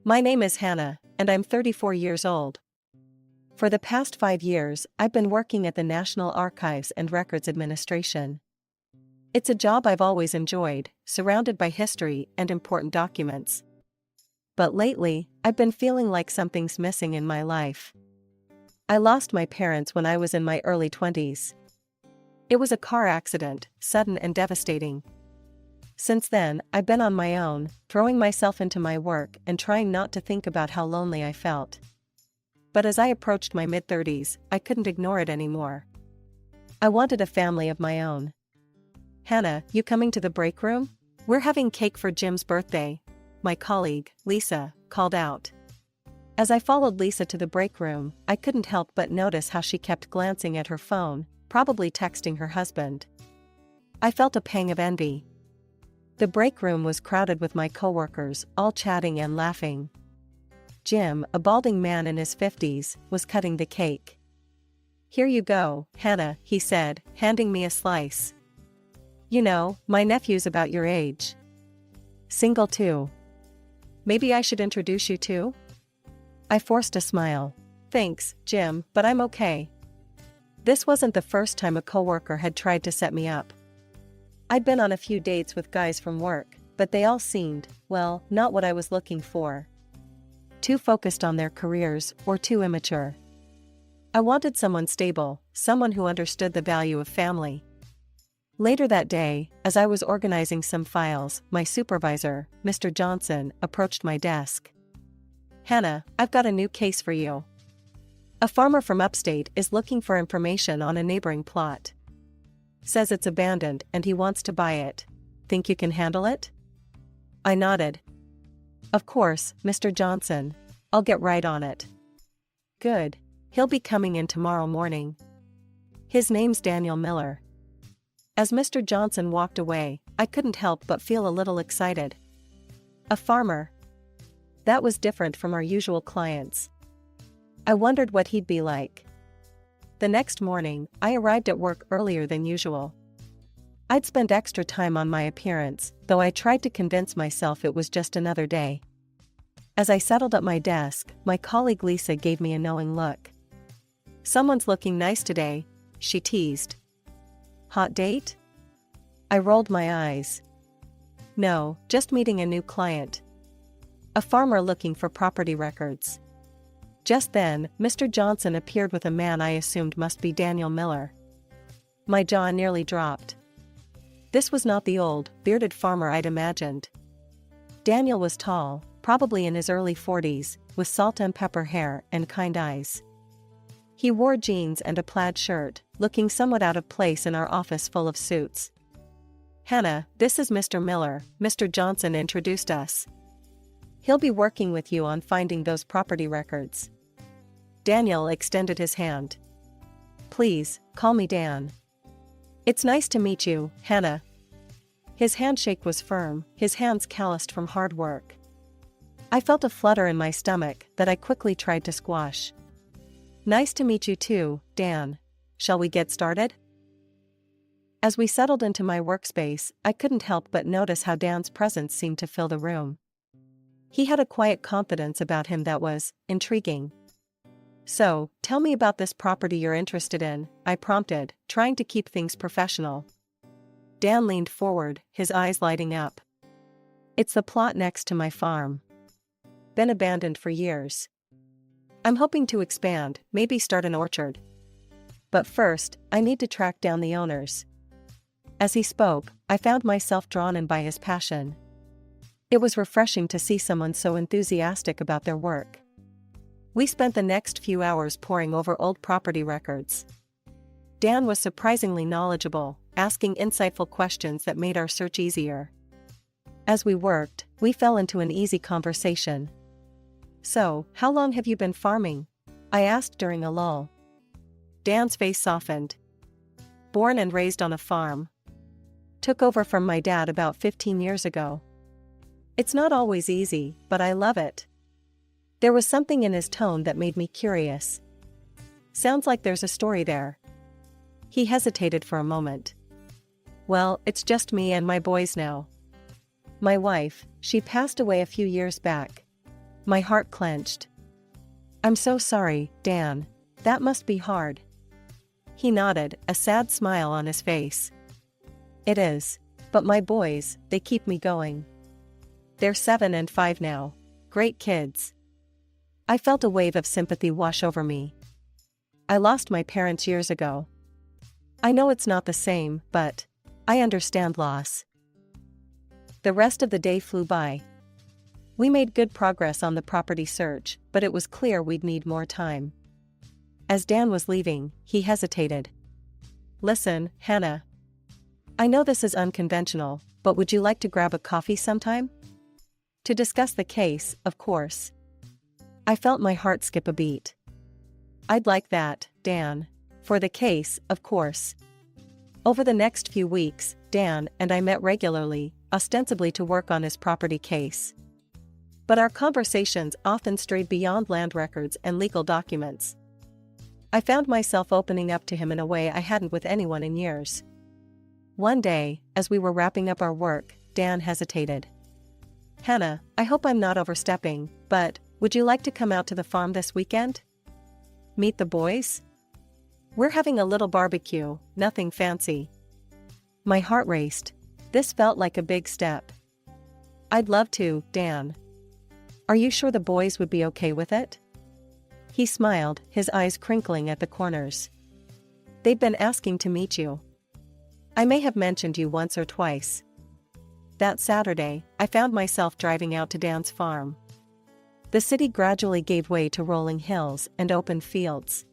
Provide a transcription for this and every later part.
My name is Hannah, and I'm 34 years old. For the past 5 years, I've been working at the National Archives and Records Administration. It's a job I've always enjoyed, surrounded by history and important documents. But lately, I've been feeling like something's missing in my life. I lost my parents when I was in my early 20s. It was a car accident, sudden and devastating. Since then, I've been on my own, throwing myself into my work and trying not to think about how lonely I felt. But as I approached my mid-30s, I couldn't ignore it anymore. I wanted a family of my own. "Hannah, you coming to the break room? We're having cake for Jim's birthday," my colleague, Lisa, called out. As I followed Lisa to the break room, I couldn't help but notice how she kept glancing at her phone, probably texting her husband. I felt a pang of envy. The break room was crowded with my coworkers, all chatting and laughing. Jim, a balding man in his 50s, was cutting the cake. "Here you go, Hannah," he said, handing me a slice. "You know, my nephew's about your age. Single too. Maybe I should introduce you to?" I forced a smile. "Thanks, Jim, but I'm okay." This wasn't the first time a coworker had tried to set me up. I'd been on a few dates with guys from work, but they all seemed, well, not what I was looking for. Too focused on their careers, or too immature. I wanted someone stable, someone who understood the value of family. Later that day, as I was organizing some files, my supervisor, Mr. Johnson, approached my desk. "Hannah, I've got a new case for you. A farmer from upstate is looking for information on a neighboring plot. Says it's abandoned and he wants to buy it. Think you can handle it?" I nodded. "Of course, Mr. Johnson. I'll get right on it." "Good. He'll be coming in tomorrow morning. His name's Daniel Miller." As Mr. Johnson walked away, I couldn't help but feel a little excited. A farmer. That was different from our usual clients. I wondered what he'd be like. The next morning, I arrived at work earlier than usual. I'd spent extra time on my appearance, though I tried to convince myself it was just another day. As I settled at my desk, my colleague Lisa gave me a knowing look. "Someone's looking nice today," she teased. "Hot date?" I rolled my eyes. "No, just meeting a new client. A farmer looking for property records." Just then, Mr. Johnson appeared with a man I assumed must be Daniel Miller. My jaw nearly dropped. This was not the old, bearded farmer I'd imagined. Daniel was tall, probably in his early 40s, with salt and pepper hair and kind eyes. He wore jeans and a plaid shirt, looking somewhat out of place in our office full of suits. "Hannah, this is Mr. Miller," Mr. Johnson introduced us. "He'll be working with you on finding those property records." Daniel extended his hand. "Please, call me Dan." "It's nice to meet you, Hannah." His handshake was firm, his hands calloused from hard work. I felt a flutter in my stomach that I quickly tried to squash. "Nice to meet you too, Dan. Shall we get started?" As we settled into my workspace, I couldn't help but notice how Dan's presence seemed to fill the room. He had a quiet confidence about him that was intriguing. "So, tell me about this property you're interested in," I prompted, trying to keep things professional. Dan leaned forward, his eyes lighting up. "It's the plot next to my farm. Been abandoned for years. I'm hoping to expand, maybe start an orchard. But first, I need to track down the owners." As he spoke, I found myself drawn in by his passion. It was refreshing to see someone so enthusiastic about their work. We spent the next few hours poring over old property records. Dan was surprisingly knowledgeable, asking insightful questions that made our search easier. As we worked, we fell into an easy conversation. "So, how long have you been farming?" I asked during a lull. Dan's face softened. "Born and raised on a farm. Took over from my dad about 15 years ago. It's not always easy, but I love it." There was something in his tone that made me curious. "Sounds like there's a story there." He hesitated for a moment. "Well, it's just me and my boys now. My wife, she passed away a few years back. My heart clenched. I'm so sorry, Dan. That must be hard. He nodded, a sad smile on his face. It is. But my boys, they keep me going. They're 7 and 5 now. Great kids. I felt a wave of sympathy wash over me. I lost my parents years ago. I know it's not the same, but I understand loss. The rest of the day flew by. We made good progress on the property search, but it was clear we'd need more time. As Dan was leaving, he hesitated. Listen, Hannah. I know this is unconventional, but would you like to grab a coffee sometime? To discuss the case, of course. I felt my heart skip a beat. I'd like that, Dan. For the case, of course. Over the next few weeks, Dan and I met regularly, ostensibly to work on his property case. But our conversations often strayed beyond land records and legal documents. I found myself opening up to him in a way I hadn't with anyone in years. One day, as we were wrapping up our work, Dan hesitated. Hannah, I hope I'm not overstepping, but would you like to come out to the farm this weekend? Meet the boys? We're having a little barbecue, nothing fancy. My heart raced. This felt like a big step. I'd love to, Dan. Are you sure the boys would be okay with it? He smiled, his eyes crinkling at the corners. They've been asking to meet you. I may have mentioned you once or twice. That Saturday, I found myself driving out to Dan's farm. The city gradually gave way to rolling hills and open fields.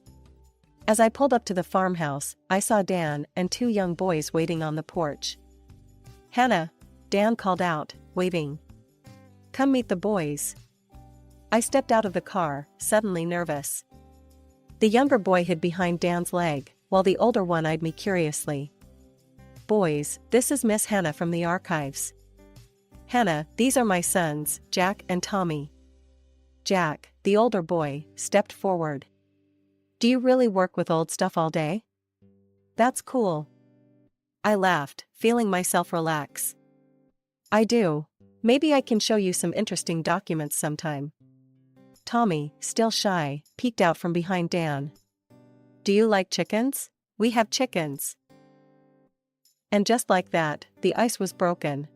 As I pulled up to the farmhouse, I saw Dan and 2 young boys waiting on the porch. Hannah, Dan called out, waving. Come meet the boys. I stepped out of the car, suddenly nervous. The younger boy hid behind Dan's leg, while the older one eyed me curiously. Boys, this is Miss Hannah from the archives. Hannah, these are my sons, Jack and Tommy. Jack, the older boy, stepped forward. Do you really work with old stuff all day? That's cool. I laughed, feeling myself relax. I do. Maybe I can show you some interesting documents sometime. Tommy, still shy, peeked out from behind Dan. Do you like chickens? We have chickens. And just like that, the ice was broken.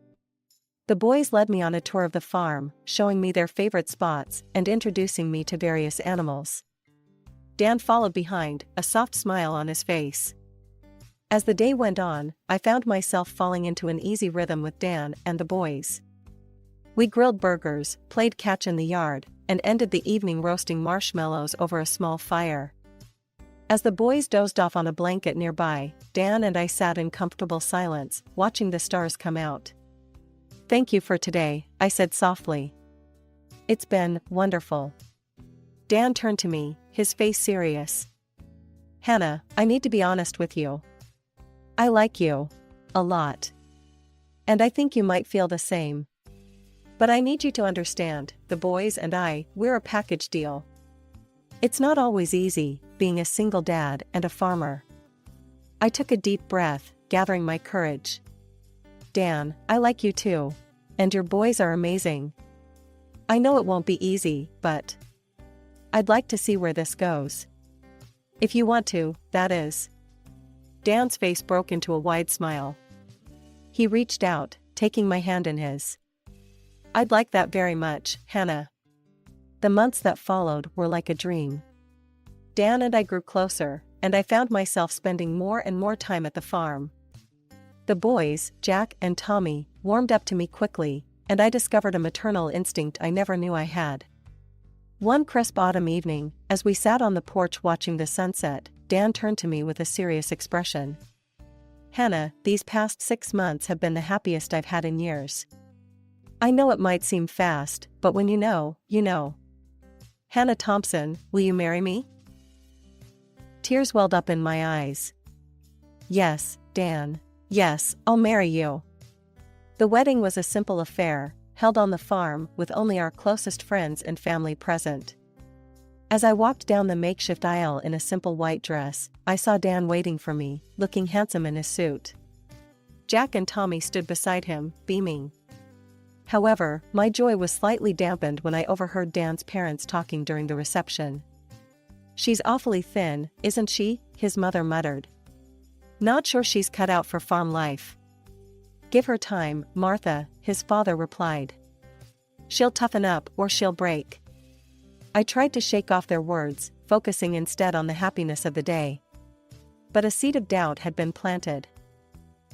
The boys led me on a tour of the farm, showing me their favorite spots and introducing me to various animals. Dan followed behind, a soft smile on his face. As the day went on, I found myself falling into an easy rhythm with Dan and the boys. We grilled burgers, played catch in the yard, and ended the evening roasting marshmallows over a small fire. As the boys dozed off on a blanket nearby, Dan and I sat in comfortable silence, watching the stars come out. Thank you for today, I said softly. It's been wonderful. Dan turned to me, his face serious. Hannah, I need to be honest with you. I like you. A lot. And I think you might feel the same. But I need you to understand, the boys and I, we're a package deal. It's not always easy, being a single dad and a farmer. I took a deep breath, gathering my courage. Dan, I like you too. And your boys are amazing. I know it won't be easy, but I'd like to see where this goes. If you want to, that is. Dan's face broke into a wide smile. He reached out, taking my hand in his. I'd like that very much, Hannah. The months that followed were like a dream. Dan and I grew closer, and I found myself spending more and more time at the farm. The boys, Jack and Tommy, warmed up to me quickly, and I discovered a maternal instinct I never knew I had. One crisp autumn evening, as we sat on the porch watching the sunset, Dan turned to me with a serious expression. Hannah, these past 6 months have been the happiest I've had in years. I know it might seem fast, but when you know, you know. Hannah Thompson, will you marry me? Tears welled up in my eyes. Yes, Dan. Yes, I'll marry you. The wedding was a simple affair, held on the farm with only our closest friends and family present. As I walked down the makeshift aisle in a simple white dress, I saw Dan waiting for me, looking handsome in his suit. Jack and Tommy stood beside him, beaming. However, my joy was slightly dampened when I overheard Dan's parents talking during the reception. "She's awfully thin, isn't she?" his mother muttered. "Not sure she's cut out for farm life." "Give her time, Martha," his father replied. "She'll toughen up or she'll break." I tried to shake off their words, focusing instead on the happiness of the day. But a seed of doubt had been planted.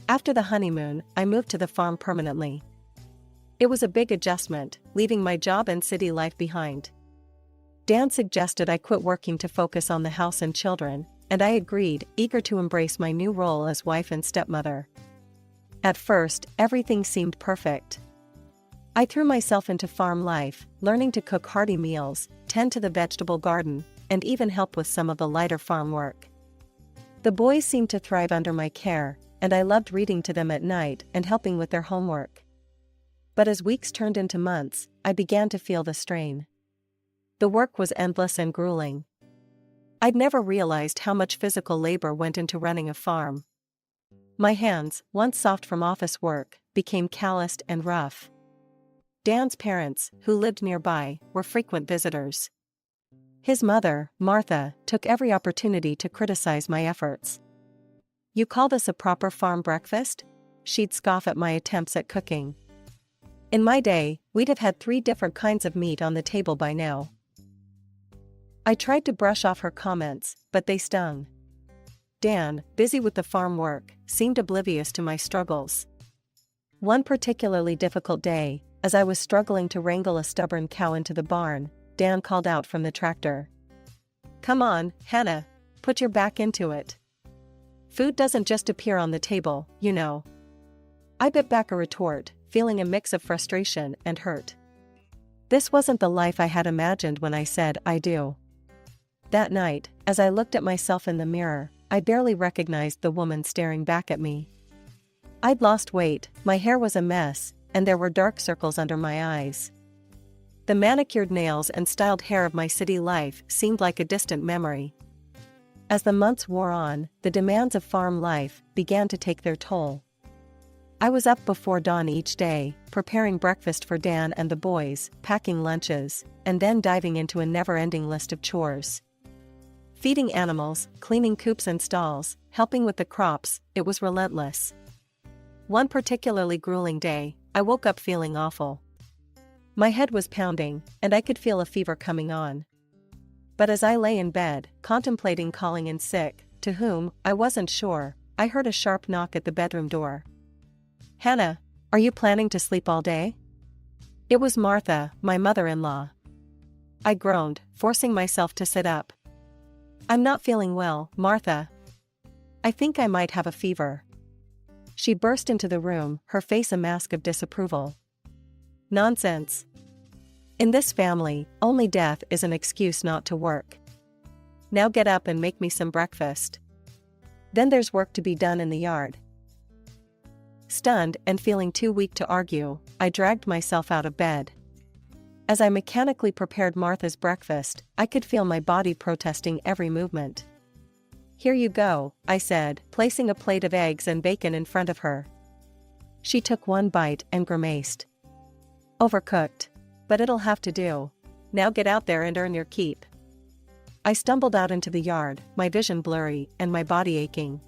After the honeymoon, I moved to the farm permanently. It was a big adjustment, leaving my job and city life behind. Dan suggested I quit working to focus on the house and children, and I agreed, eager to embrace my new role as wife and stepmother. At first, everything seemed perfect. I threw myself into farm life, learning to cook hearty meals, tend to the vegetable garden, and even help with some of the lighter farm work. The boys seemed to thrive under my care, and I loved reading to them at night and helping with their homework. But as weeks turned into months, I began to feel the strain. The work was endless and grueling. I'd never realized how much physical labor went into running a farm. My hands, once soft from office work, became calloused and rough. Dan's parents, who lived nearby, were frequent visitors. His mother, Martha, took every opportunity to criticize my efforts. "You call this a proper farm breakfast?" She'd scoff at my attempts at cooking. "In my day, we'd have had 3 different kinds of meat on the table by now." I tried to brush off her comments, but they stung. Dan, busy with the farm work, seemed oblivious to my struggles. One particularly difficult day, as I was struggling to wrangle a stubborn cow into the barn, Dan called out from the tractor. "Come on, Hannah, put your back into it. Food doesn't just appear on the table, you know." I bit back a retort, feeling a mix of frustration and hurt. This wasn't the life I had imagined when I said "I do." That night, as I looked at myself in the mirror, I barely recognized the woman staring back at me. I'd lost weight, my hair was a mess, and there were dark circles under my eyes. The manicured nails and styled hair of my city life seemed like a distant memory. As the months wore on, the demands of farm life began to take their toll. I was up before dawn each day, preparing breakfast for Dan and the boys, packing lunches, and then diving into a never-ending list of chores. Feeding animals, cleaning coops and stalls, helping with the crops, it was relentless. One particularly grueling day, I woke up feeling awful. My head was pounding, and I could feel a fever coming on. But as I lay in bed, contemplating calling in sick, to whom, I wasn't sure, I heard a sharp knock at the bedroom door. "Hannah, are you planning to sleep all day?" It was Martha, my mother-in-law. I groaned, forcing myself to sit up. "I'm not feeling well, Martha. I think I might have a fever." She burst into the room, her face a mask of disapproval. "Nonsense. In this family, only death is an excuse not to work. Now get up and make me some breakfast. Then there's work to be done in the yard." Stunned and feeling too weak to argue, I dragged myself out of bed. As I mechanically prepared Martha's breakfast, I could feel my body protesting every movement. "Here you go," I said, placing a plate of eggs and bacon in front of her. She took one bite and grimaced. "Overcooked. But it'll have to do. Now get out there and earn your keep." I stumbled out into the yard, my vision blurry and my body aching.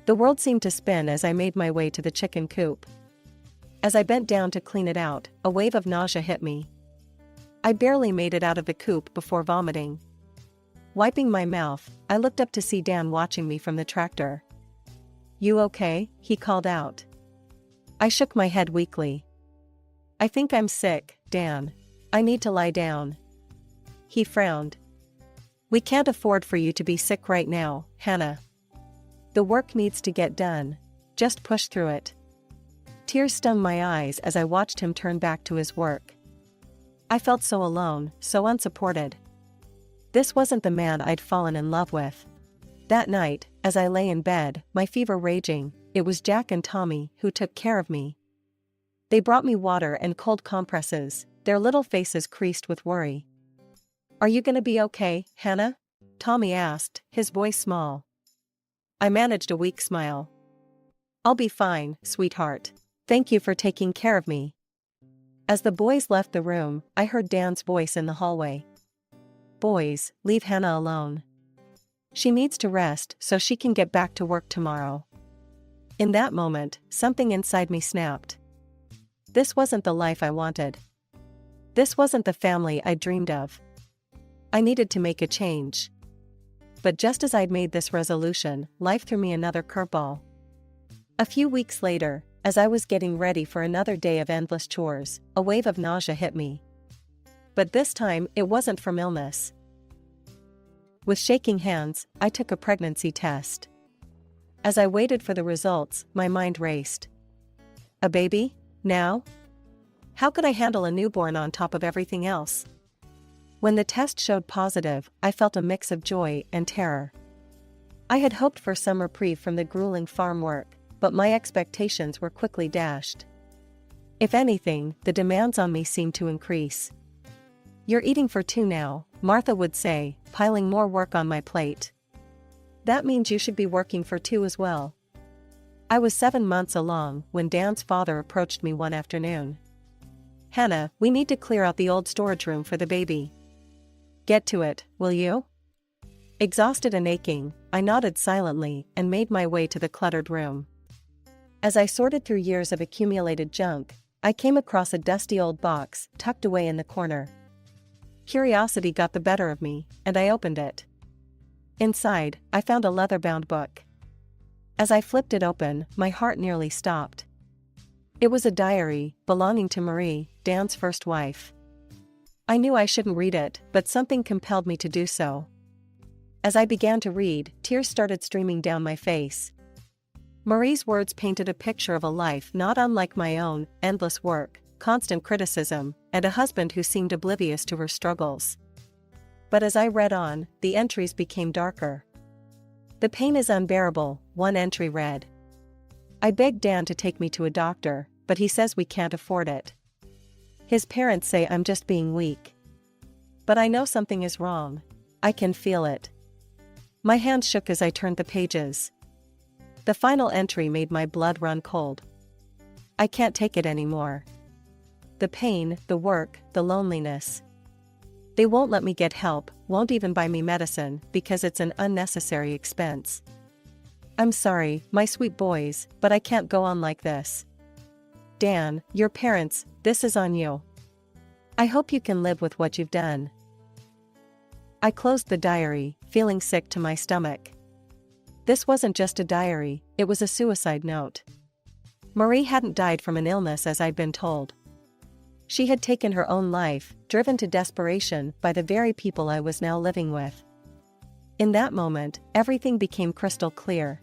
The world seemed to spin as I made my way to the chicken coop. As I bent down to clean it out, a wave of nausea hit me. I barely made it out of the coop before vomiting. Wiping my mouth, I looked up to see Dan watching me from the tractor. "You okay?" he called out. I shook my head weakly. "I think I'm sick, Dan. I need to lie down." He frowned. "We can't afford for you to be sick right now, Hannah. The work needs to get done. Just push through it." Tears stung my eyes as I watched him turn back to his work. I felt so alone, so unsupported. This wasn't the man I'd fallen in love with. That night, as I lay in bed, my fever raging, it was Jack and Tommy who took care of me. They brought me water and cold compresses, their little faces creased with worry. "Are you gonna be okay, Hannah?" Tommy asked, his voice small. I managed a weak smile. "I'll be fine, sweetheart. Thank you for taking care of me." As the boys left the room, I heard Dan's voice in the hallway. "Boys, leave Hannah alone. She needs to rest so she can get back to work tomorrow." In that moment, something inside me snapped. This wasn't the life I wanted. This wasn't the family I dreamed of. I needed to make a change. But just as I'd made this resolution, life threw me another curveball. A few weeks later, as I was getting ready for another day of endless chores, a wave of nausea hit me. But this time, it wasn't from illness. With shaking hands, I took a pregnancy test. As I waited for the results, my mind raced. A baby? Now? How could I handle a newborn on top of everything else? When the test showed positive, I felt a mix of joy and terror. I had hoped for some reprieve from the grueling farm work, but my expectations were quickly dashed. If anything, the demands on me seemed to increase. "You're eating for two now," Martha would say, piling more work on my plate. "That means you should be working for two as well." I was 7 months along when Dan's father approached me one afternoon. "Hannah, we need to clear out the old storage room for the baby. Get to it, will you?" Exhausted and aching, I nodded silently and made my way to the cluttered room. As I sorted through years of accumulated junk, I came across a dusty old box tucked away in the corner. Curiosity got the better of me, and I opened it. Inside, I found a leather-bound book. As I flipped it open, my heart nearly stopped. It was a diary, belonging to Marie, Dan's first wife. I knew I shouldn't read it, but something compelled me to do so. As I began to read, tears started streaming down my face. Marie's words painted a picture of a life not unlike my own: endless work, constant criticism, and a husband who seemed oblivious to her struggles. But as I read on, the entries became darker. "The pain is unbearable," one entry read. "I begged Dan to take me to a doctor, but he says we can't afford it. His parents say I'm just being weak. But I know something is wrong. I can feel it." My hands shook as I turned the pages. The final entry made my blood run cold. "I can't take it anymore. The pain, the work, the loneliness. They won't let me get help, won't even buy me medicine, because it's an unnecessary expense. I'm sorry, my sweet boys, but I can't go on like this. Dan, your parents, this is on you. I hope you can live with what you've done." I closed the diary, feeling sick to my stomach. This wasn't just a diary, it was a suicide note. Marie hadn't died from an illness as I'd been told. She had taken her own life, driven to desperation by the very people I was now living with. In that moment, everything became crystal clear.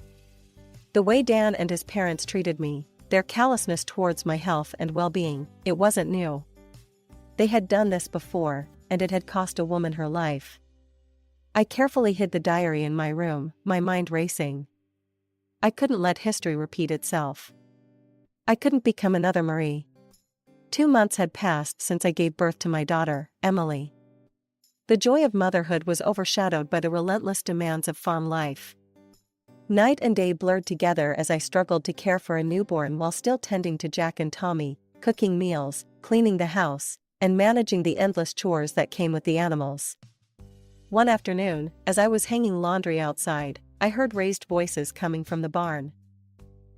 The way Dan and his parents treated me, their callousness towards my health and well-being, it wasn't new. They had done this before, and it had cost a woman her life. I carefully hid the diary in my room, my mind racing. I couldn't let history repeat itself. I couldn't become another Marie. 2 months had passed since I gave birth to my daughter, Emily. The joy of motherhood was overshadowed by the relentless demands of farm life. Night and day blurred together as I struggled to care for a newborn while still tending to Jack and Tommy, cooking meals, cleaning the house, and managing the endless chores that came with the animals. One afternoon, as I was hanging laundry outside, I heard raised voices coming from the barn.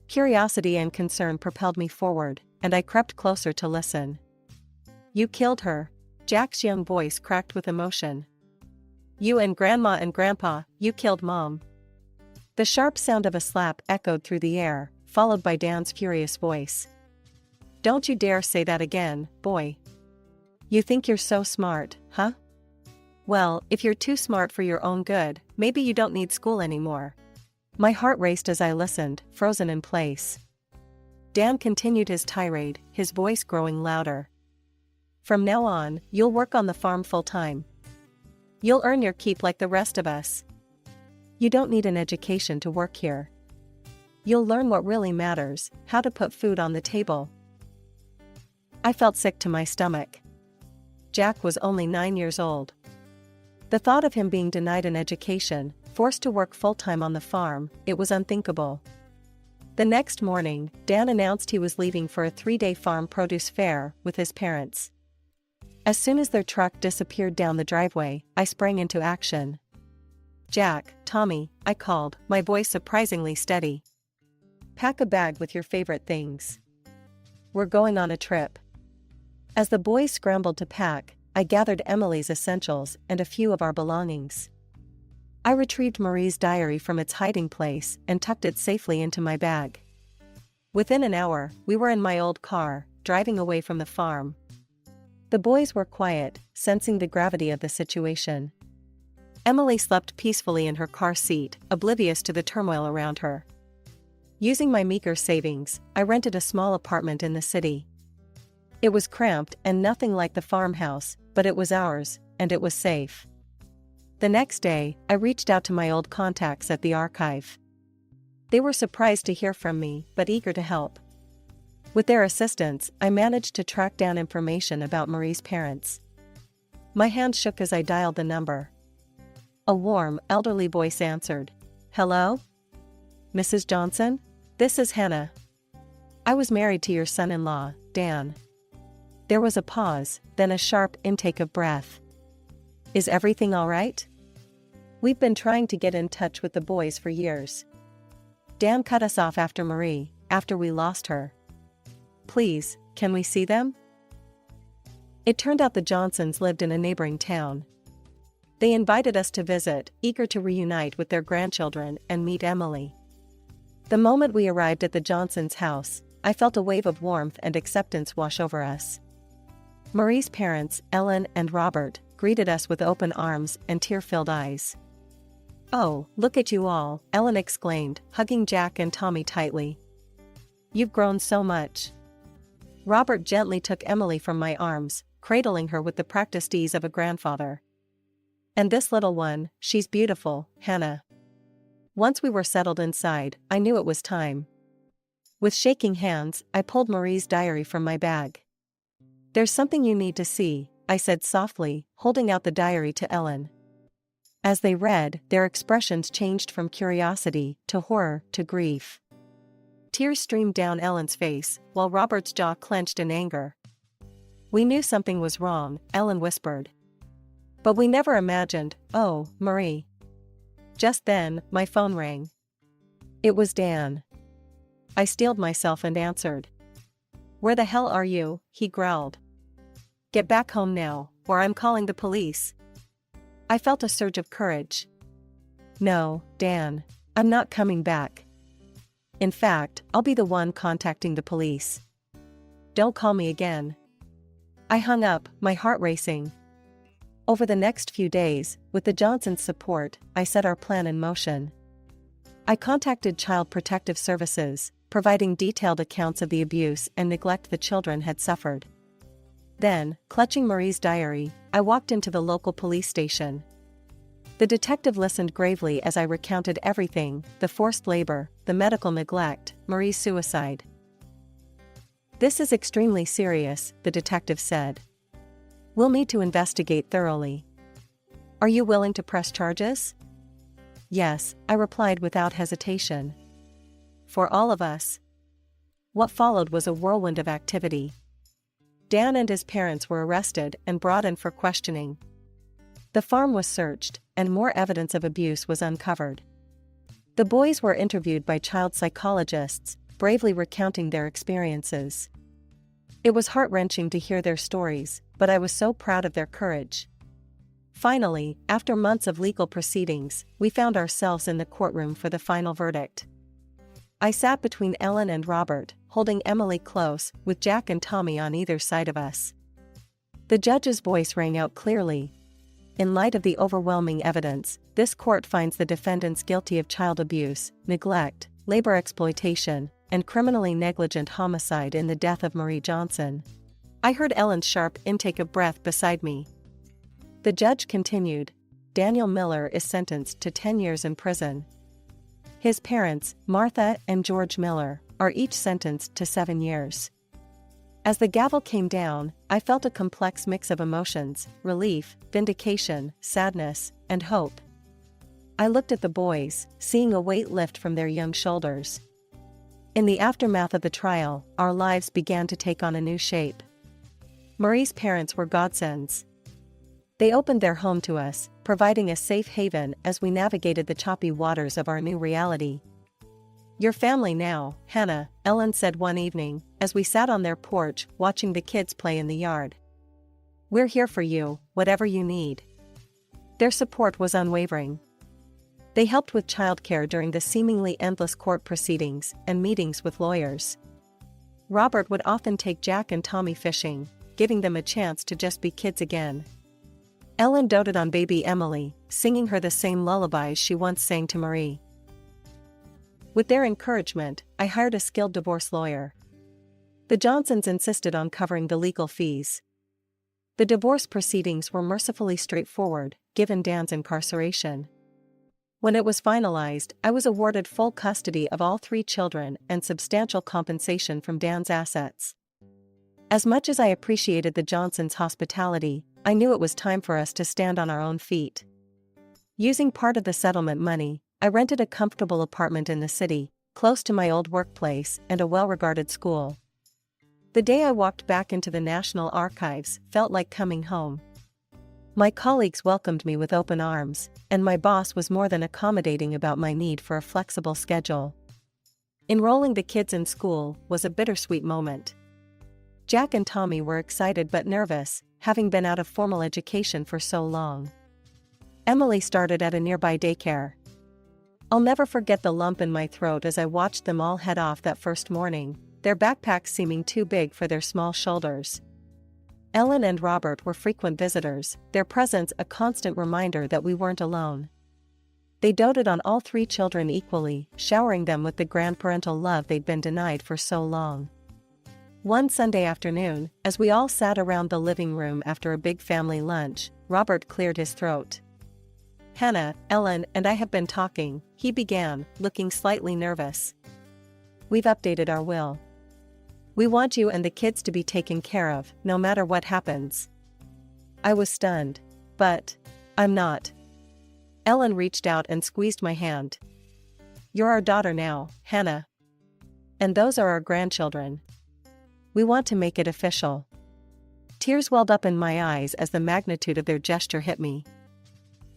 Curiosity and concern propelled me forward, and I crept closer to listen. "You killed her," Jack's young voice cracked with emotion. "You and Grandma and Grandpa, you killed Mom." The sharp sound of a slap echoed through the air, followed by Dan's furious voice. "Don't you dare say that again, boy. You think you're so smart, huh? Well, if you're too smart for your own good, maybe you don't need school anymore." My heart raced as I listened, frozen in place. Dan continued his tirade, his voice growing louder. "From now on, you'll work on the farm full-time. You'll earn your keep like the rest of us. You don't need an education to work here. You'll learn what really matters, how to put food on the table." I felt sick to my stomach. Jack was only 9 years old. The thought of him being denied an education, forced to work full-time on the farm, it was unthinkable. The next morning, Dan announced he was leaving for a 3-day farm produce fair with his parents. As soon as their truck disappeared down the driveway, I sprang into action. "Jack, Tommy," I called, my voice surprisingly steady. "Pack a bag with your favorite things. We're going on a trip." As the boys scrambled to pack, I gathered Emily's essentials and a few of our belongings. I retrieved Marie's diary from its hiding place and tucked it safely into my bag. Within an hour, we were in my old car, driving away from the farm. The boys were quiet, sensing the gravity of the situation. Emily slept peacefully in her car seat, oblivious to the turmoil around her. Using my meager savings, I rented a small apartment in the city. It was cramped and nothing like the farmhouse, but it was ours, and it was safe. The next day, I reached out to my old contacts at the archive. They were surprised to hear from me, but eager to help. With their assistance, I managed to track down information about Marie's parents. My hand shook as I dialed the number. A warm, elderly voice answered. "Hello? Mrs. Johnson? This is Hannah. I was married to your son-in-law, Dan." There was a pause, then a sharp intake of breath. "Is everything all right? We've been trying to get in touch with the boys for years. Dan cut us off after Marie, after we lost her. Please, can we see them?" It turned out the Johnsons lived in a neighboring town. They invited us to visit, eager to reunite with their grandchildren and meet Emily. The moment we arrived at the Johnsons' house, I felt a wave of warmth and acceptance wash over us. Marie's parents, Ellen and Robert, greeted us with open arms and tear-filled eyes. "Oh, look at you all," Ellen exclaimed, hugging Jack and Tommy tightly. "You've grown so much." Robert gently took Emily from my arms, cradling her with the practiced ease of a grandfather. "And this little one, she's beautiful, Hannah." Once we were settled inside, I knew it was time. With shaking hands, I pulled Marie's diary from my bag. "There's something you need to see," I said softly, holding out the diary to Ellen. As they read, their expressions changed from curiosity to horror to grief. Tears streamed down Ellen's face, while Robert's jaw clenched in anger. "We knew something was wrong," Ellen whispered. "But we never imagined, oh, Marie." Just then, my phone rang. It was Dan. I steeled myself and answered. "Where the hell are you?" he growled. "Get back home now, or I'm calling the police." I felt a surge of courage. "No, Dan. I'm not coming back. In fact, I'll be the one contacting the police. Don't call me again." I hung up, my heart racing. Over the next few days, with the Johnsons' support, I set our plan in motion. I contacted Child Protective Services, providing detailed accounts of the abuse and neglect the children had suffered. Then, clutching Marie's diary, I walked into the local police station. The detective listened gravely as I recounted everything: the forced labor, the medical neglect, Marie's suicide. "This is extremely serious," the detective said. "We'll need to investigate thoroughly. Are you willing to press charges?" "Yes," I replied without hesitation. "For all of us." What followed was a whirlwind of activity. Dan and his parents were arrested and brought in for questioning. The farm was searched, and more evidence of abuse was uncovered. The boys were interviewed by child psychologists, bravely recounting their experiences. It was heart-wrenching to hear their stories, but I was so proud of their courage. Finally, after months of legal proceedings, we found ourselves in the courtroom for the final verdict. I sat between Ellen and Robert, holding Emily close, with Jack and Tommy on either side of us. The judge's voice rang out clearly. "In light of the overwhelming evidence, this court finds the defendants guilty of child abuse, neglect, labor exploitation, and criminally negligent homicide in the death of Marie Johnson." I heard Ellen's sharp intake of breath beside me. The judge continued. "Daniel Miller is sentenced to 10 years in prison. His parents, Martha and George Miller, are each sentenced to 7 years." As the gavel came down, I felt a complex mix of emotions: relief, vindication, sadness, and hope. I looked at the boys, seeing a weight lift from their young shoulders. In the aftermath of the trial, our lives began to take on a new shape. Marie's parents were godsends. They opened their home to us, providing a safe haven as we navigated the choppy waters of our new reality. "Your family now, Hannah," Ellen said one evening, as we sat on their porch watching the kids play in the yard. "We're here for you, whatever you need." Their support was unwavering. They helped with childcare during the seemingly endless court proceedings and meetings with lawyers. Robert would often take Jack and Tommy fishing, giving them a chance to just be kids again. Ellen doted on baby Emily, singing her the same lullabies she once sang to Marie. With their encouragement, I hired a skilled divorce lawyer. The Johnsons insisted on covering the legal fees. The divorce proceedings were mercifully straightforward, given Dan's incarceration. When it was finalized, I was awarded full custody of all 3 children and substantial compensation from Dan's assets. As much as I appreciated the Johnsons' hospitality, I knew it was time for us to stand on our own feet. Using part of the settlement money, I rented a comfortable apartment in the city, close to my old workplace and a well-regarded school. The day I walked back into the National Archives felt like coming home. My colleagues welcomed me with open arms, and my boss was more than accommodating about my need for a flexible schedule. Enrolling the kids in school was a bittersweet moment. Jack and Tommy were excited but nervous, having been out of formal education for so long. Emily started at a nearby daycare. I'll never forget the lump in my throat as I watched them all head off that first morning, their backpacks seeming too big for their small shoulders. Ellen and Robert were frequent visitors, their presence a constant reminder that we weren't alone. They doted on all 3 children equally, showering them with the grandparental love they'd been denied for so long. One Sunday afternoon, as we all sat around the living room after a big family lunch, Robert cleared his throat. "Hannah, Ellen and I have been talking," he began, looking slightly nervous. "We've updated our will. We want you and the kids to be taken care of, no matter what happens." I was stunned. "But I'm not." Ellen reached out and squeezed my hand. "You're our daughter now, Hannah. And those are our grandchildren. We want to make it official." Tears welled up in my eyes as the magnitude of their gesture hit me.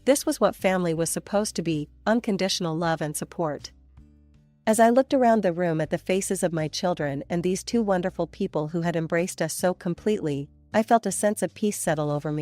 This was what family was supposed to be, unconditional love and support. As I looked around the room at the faces of my children and these 2 wonderful people who had embraced us so completely, I felt a sense of peace settle over me.